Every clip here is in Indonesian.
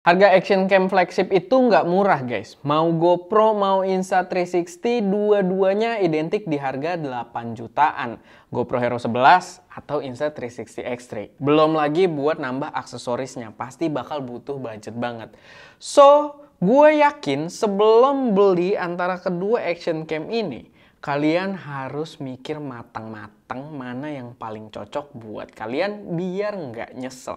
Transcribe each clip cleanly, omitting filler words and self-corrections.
Harga action cam flagship itu nggak murah guys. Mau GoPro, mau Insta360, dua-duanya identik di harga 8 jutaan. GoPro Hero 11 atau Insta360 X3. Belum lagi buat nambah aksesorisnya, pasti bakal butuh budget banget. So, gue yakin sebelum beli antara kedua action cam ini, kalian harus mikir matang-matang mana yang paling cocok buat kalian biar nggak nyesel.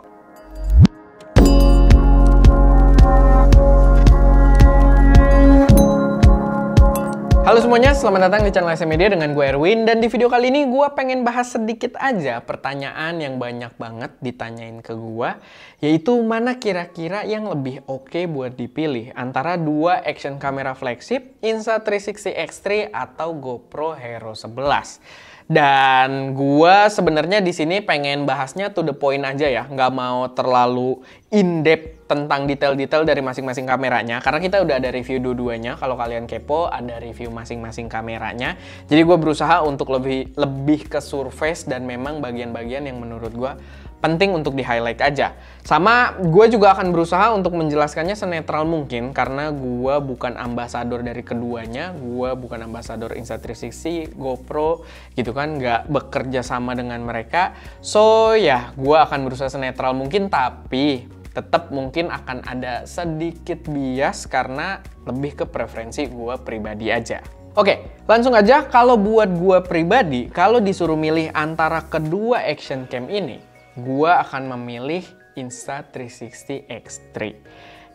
Halo semuanya, selamat datang di channel SM Media dengan gue Erwin. Dan di video kali ini gue pengen bahas sedikit aja pertanyaan yang banyak banget ditanyain ke gue, yaitu mana kira-kira yang lebih oke buat dipilih antara dua action camera flagship Insta360 X3 atau GoPro Hero 11. Dan gue sebenarnya di sini pengen bahasnya to the point aja ya, nggak mau terlalu in-depth tentang detail-detail dari masing-masing kameranya, karena kita udah ada review dua-duanya. Kalau kalian kepo, ada review masing-masing kameranya. Jadi gue berusaha untuk lebih ke surface dan memang bagian-bagian yang menurut gue penting untuk di-highlight aja. Sama gue juga akan berusaha untuk menjelaskannya senetral mungkin, karena gue bukan ambasador dari keduanya. Gue bukan ambasador Insta360, GoPro gitu kan, nggak bekerja sama dengan mereka. So ya, gue akan berusaha senetral mungkin, tapi tetap mungkin akan ada sedikit bias karena lebih ke preferensi gue pribadi aja. Oke, langsung aja. Kalau buat gue pribadi, kalau disuruh milih antara kedua action cam ini, gue akan memilih Insta360 X3.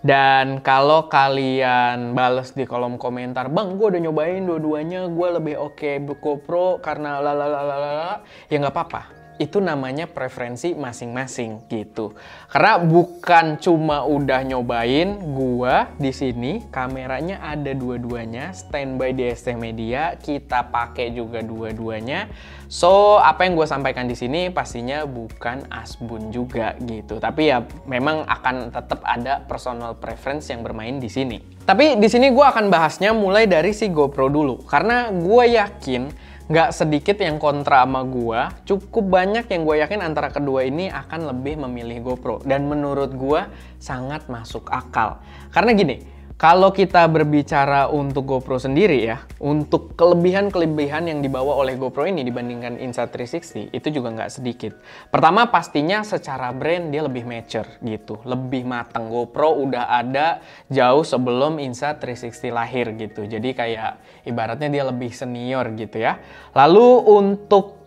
Dan kalau kalian bales di kolom komentar, "Bang, gue udah nyobain dua-duanya, gue lebih oke GoPro karena lalalala," ya nggak apa-apa. Itu namanya preferensi masing-masing gitu. Karena bukan cuma udah nyobain, gua di sini kameranya ada dua-duanya, standby di SM Media, kita pakai juga dua-duanya. So, apa yang gue sampaikan di sini pastinya bukan asbun juga gitu. Tapi ya memang akan tetap ada personal preference yang bermain di sini. Tapi di sini gue akan bahasnya mulai dari si GoPro dulu, karena gue yakin nggak sedikit yang kontra sama gua, cukup banyak yang gue yakin antara kedua ini akan lebih memilih GoPro. Dan menurut gua sangat masuk akal. Karena gini, kalau kita berbicara untuk GoPro sendiri ya, untuk kelebihan-kelebihan yang dibawa oleh GoPro ini dibandingkan Insta360, itu juga nggak sedikit. Pertama pastinya secara brand dia lebih mature gitu, lebih matang. GoPro udah ada jauh sebelum Insta360 lahir gitu, jadi kayak ibaratnya dia lebih senior gitu ya. Lalu untuk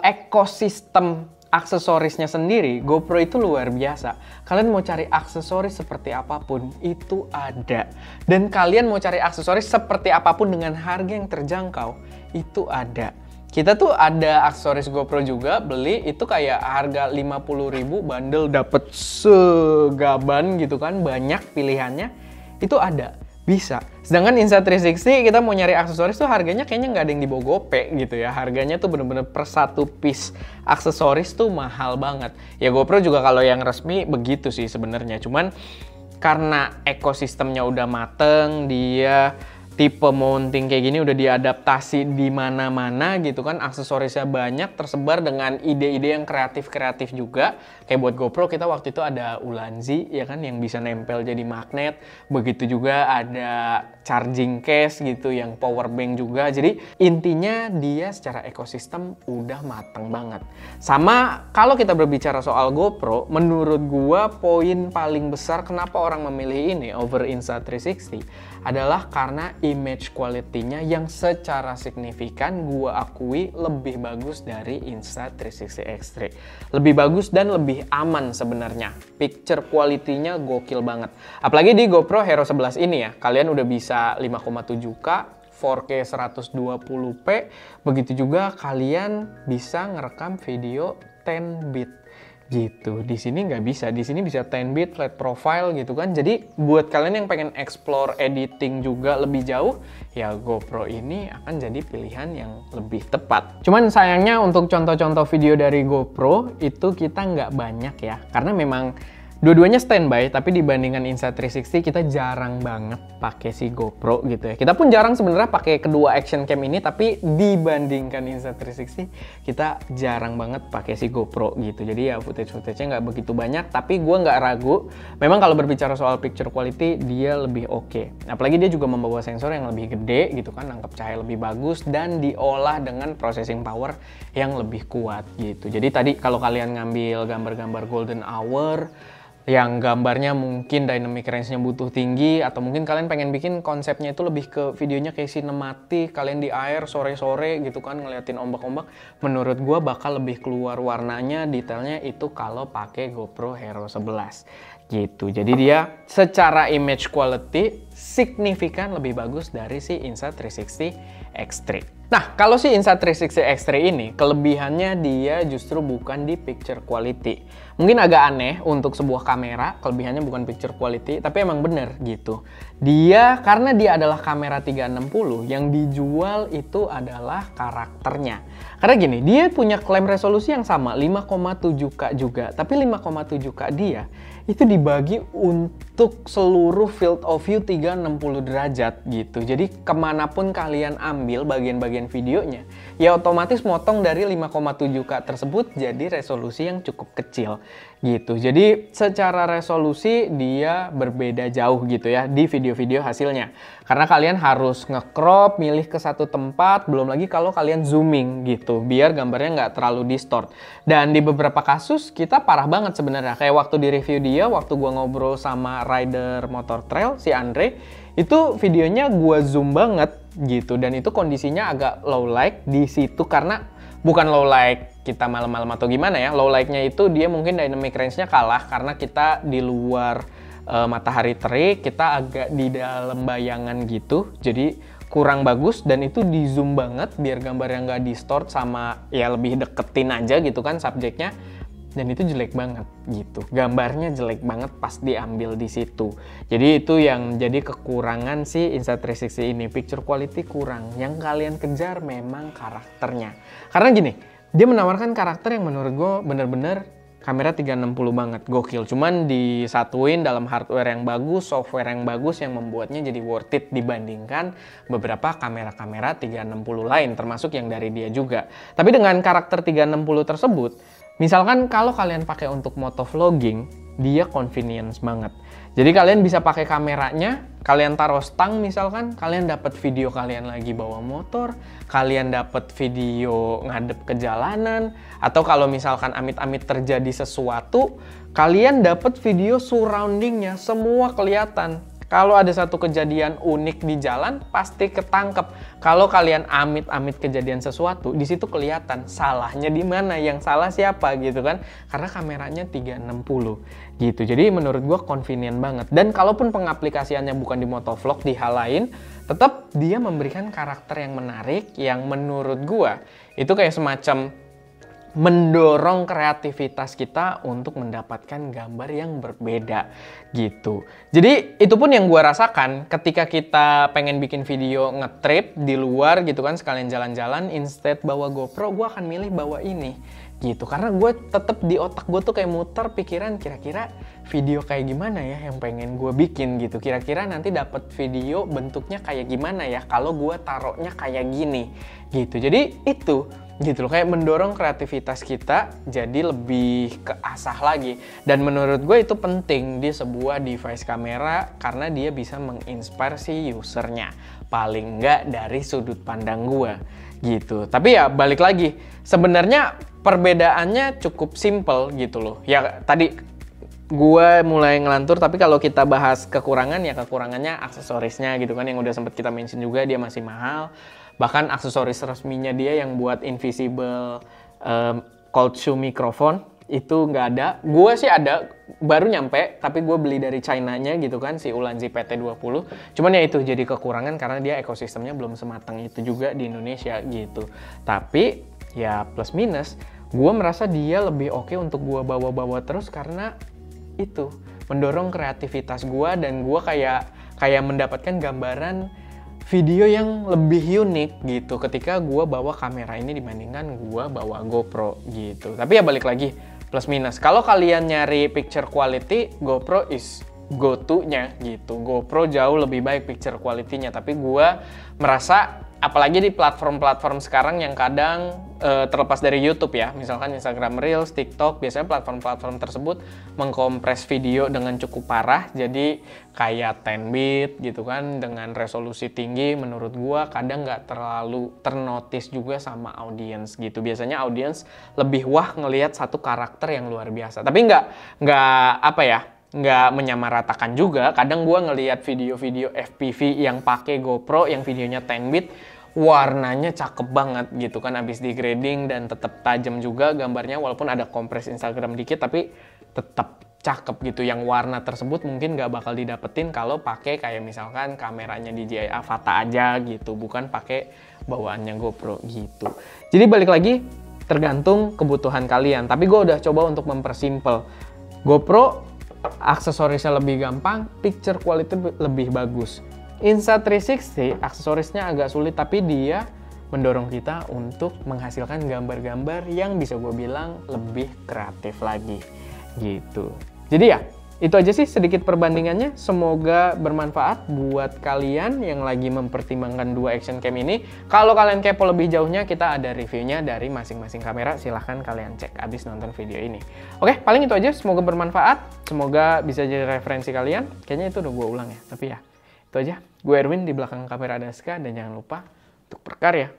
ekosistem aksesorisnya sendiri, GoPro itu luar biasa. Kalian mau cari aksesoris seperti apapun, itu ada. Dan kalian mau cari aksesoris seperti apapun dengan harga yang terjangkau, itu ada. Kita tuh ada aksesoris GoPro juga, beli itu kayak harga 50.000 bandel dapet segaban gitu kan, banyak pilihannya, itu ada. Bisa. Sedangkan Insta360 kita mau nyari aksesoris tuh harganya kayaknya nggak ada yang di bawah gope gitu ya. Harganya tuh bener-bener per satu piece aksesoris tuh mahal banget. Ya GoPro juga kalau yang resmi begitu sih sebenarnya. Cuman karena ekosistemnya udah mateng, dia tipe mounting kayak gini udah diadaptasi di mana-mana gitu kan, aksesorisnya banyak, tersebar dengan ide-ide yang kreatif-kreatif juga. Kayak buat GoPro kita waktu itu ada Ulanzi ya kan, yang bisa nempel jadi magnet. Begitu juga ada charging case gitu yang power bank juga. Jadi intinya dia secara ekosistem udah mateng banget. Sama kalau kita berbicara soal GoPro, menurut gua poin paling besar kenapa orang memilih ini over Insta360 adalah karena image quality-nya yang secara signifikan gua akui lebih bagus dari Insta360 X3. Lebih bagus dan lebih aman sebenarnya. Picture quality-nya gokil banget. Apalagi di GoPro Hero 11 ini ya, kalian udah bisa 5,7K, 4K 120p, begitu juga kalian bisa ngerekam video 10 bit. Gitu. Di sini nggak bisa. Di sini bisa 10 bit flat profile gitu kan. Jadi buat kalian yang pengen explore editing juga lebih jauh, ya GoPro ini akan jadi pilihan yang lebih tepat. Cuman sayangnya untuk contoh-contoh video dari GoPro itu kita nggak banyak ya. Karena memang Dua-duanya standby, tapi dibandingkan Insta360 kita jarang banget pakai si GoPro gitu ya. Kita pun jarang sebenarnya pakai kedua action cam ini, tapi dibandingkan Insta360 kita jarang banget pakai si GoPro gitu. Jadi ya footage-nya nggak begitu banyak, tapi gue nggak ragu. Memang kalau berbicara soal picture quality dia lebih oke. Apalagi dia juga membawa sensor yang lebih gede gitu kan, nangkep cahaya lebih bagus dan diolah dengan processing power yang lebih kuat gitu. Jadi tadi kalau kalian ngambil gambar-gambar golden hour yang gambarnya mungkin dynamic range-nya butuh tinggi, atau mungkin kalian pengen bikin konsepnya itu lebih ke videonya kayak sinematik, kalian di air sore-sore gitu kan ngeliatin ombak-ombak, menurut gua bakal lebih keluar warnanya, detailnya itu kalau pakai GoPro Hero 11 gitu. Jadi dia secara image quality signifikan lebih bagus dari si Insta360 X3. Nah, kalau si Insta360 X3 ini, kelebihannya dia justru bukan di picture quality. Mungkin agak aneh untuk sebuah kamera, kelebihannya bukan picture quality, tapi emang bener gitu. Karena dia adalah kamera 360, yang dijual itu adalah karakternya. Karena gini, dia punya klaim resolusi yang sama, 5,7K juga. Tapi 5,7K dia itu dibagi untuk seluruh field of view 360 derajat gitu. Jadi kemanapun kalian ambil bagian-bagian videonya, ya otomatis motong dari 5,7K tersebut jadi resolusi yang cukup kecil gitu. Jadi secara resolusi dia berbeda jauh gitu ya di video-video hasilnya. Karena kalian harus nge-crop, milih ke satu tempat, belum lagi kalau kalian zooming gitu, biar gambarnya nggak terlalu distort. Dan di beberapa kasus kita parah banget sebenarnya. Kayak waktu di review dia, waktu gua ngobrol sama rider motor trail, si Andre, itu videonya gua zoom banget gitu. Dan itu kondisinya agak low light di situ, karena bukan low light kita malam-malam atau gimana ya. Low light-nya itu dia mungkin dynamic range-nya kalah karena kita di luar matahari terik, kita agak di dalam bayangan gitu. Jadi kurang bagus, dan itu di zoom banget biar gambarnya nggak distort sama ya lebih deketin aja gitu kan subjeknya. Dan itu jelek banget gitu. Gambarnya jelek banget pas diambil di situ. Jadi itu yang jadi kekurangan si Insta360 ini. Picture quality kurang. Yang kalian kejar memang karakternya. Karena gini, dia menawarkan karakter yang menurut gue bener-bener kamera 360 banget, gokil. Cuman disatuin dalam hardware yang bagus, software yang bagus yang membuatnya jadi worth it dibandingkan beberapa kamera-kamera 360 lain, termasuk yang dari dia juga. Tapi dengan karakter 360 tersebut, misalkan kalau kalian pakai untuk motovlogging, dia convenience banget. Jadi kalian bisa pakai kameranya, kalian taruh stang misalkan, kalian dapat video kalian lagi bawa motor, kalian dapat video ngadep ke jalanan, atau kalau misalkan amit-amit terjadi sesuatu, kalian dapat video surroundingnya, semua kelihatan. Kalau ada satu kejadian unik di jalan, pasti ketangkep. Kalau kalian amit-amit kejadian sesuatu, di situ kelihatan salahnya di mana, yang salah siapa gitu kan. Karena kameranya 360 gitu. Jadi menurut gue convenient banget. Dan kalaupun pengaplikasiannya bukan di motovlog, di hal lain, tetap dia memberikan karakter yang menarik, yang menurut gue itu kayak semacam mendorong kreativitas kita untuk mendapatkan gambar yang berbeda gitu. Jadi itu pun yang gue rasakan ketika kita pengen bikin video nge-trip di luar gitu kan, sekalian jalan-jalan, instead bawa GoPro, gue akan milih bawa ini gitu. Karena gue tetap di otak gue tuh kayak muter pikiran, kira-kira video kayak gimana ya yang pengen gue bikin gitu. Kira-kira nanti dapat video bentuknya kayak gimana ya kalau gue taruhnya kayak gini gitu. Jadi itu gitu loh, kayak mendorong kreativitas kita jadi lebih keasah lagi. Dan menurut gue itu penting di sebuah device kamera karena dia bisa menginspire si usernya, paling enggak dari sudut pandang gue gitu. Tapi ya balik lagi, sebenarnya perbedaannya cukup simple gitu loh. Ya tadi gue mulai ngelantur, tapi kalau kita bahas kekurangan, ya kekurangannya aksesorisnya gitu kan, yang udah sempet kita mention juga, dia masih mahal. Bahkan aksesoris resminya dia yang buat invisible cold shoe microphone itu nggak ada. Gue sih ada, baru nyampe, tapi gue beli dari China-nya gitu kan, si Ulanzi PT20. Cuman ya itu jadi kekurangan karena dia ekosistemnya belum sematang itu juga di Indonesia gitu. Tapi ya plus minus, gue merasa dia lebih oke untuk gue bawa-bawa terus karena itu mendorong kreativitas gue, dan gue kayak mendapatkan gambaran video yang lebih unik gitu ketika gue bawa kamera ini dibandingkan gue bawa GoPro gitu. Tapi ya balik lagi, plus minus. Kalau kalian nyari picture quality, GoPro is go to-nya gitu. GoPro jauh lebih baik picture quality-nya, tapi gua merasa apalagi di platform-platform sekarang yang kadang terlepas dari YouTube ya, misalkan Instagram Reels, TikTok, biasanya platform-platform tersebut mengkompres video dengan cukup parah, jadi kayak 10-bit gitu kan, dengan resolusi tinggi, menurut gua kadang nggak terlalu ternotis juga sama audiens gitu. Biasanya audiens lebih wah ngelihat satu karakter yang luar biasa, tapi nggak menyamaratakan juga. Kadang gua ngelihat video-video FPV yang pakai GoPro yang videonya 10-bit, warnanya cakep banget gitu kan, habis di grading dan tetap tajam juga gambarnya, walaupun ada kompres Instagram dikit tapi tetap cakep gitu. Yang warna tersebut mungkin nggak bakal didapetin kalau pakai kayak misalkan kameranya DJI Avata aja gitu, bukan pakai bawaannya GoPro gitu. Jadi balik lagi, tergantung kebutuhan kalian, tapi gue udah coba untuk mempersimpel. GoPro aksesorisnya lebih gampang, picture quality lebih bagus. Insta360 aksesorisnya agak sulit, tapi dia mendorong kita untuk menghasilkan gambar-gambar yang bisa gue bilang lebih kreatif lagi gitu. Jadi ya, itu aja sih sedikit perbandingannya. Semoga bermanfaat buat kalian yang lagi mempertimbangkan dua action cam ini. Kalau kalian kepo lebih jauhnya, kita ada reviewnya dari masing-masing kamera. Silahkan kalian cek abis nonton video ini. Oke, paling itu aja. Semoga bermanfaat. Semoga bisa jadi referensi kalian. Kayaknya itu udah gue ulang ya, tapi ya itu aja. Gue Erwin, di belakang kamera ada Aska, dan jangan lupa untuk berkarya.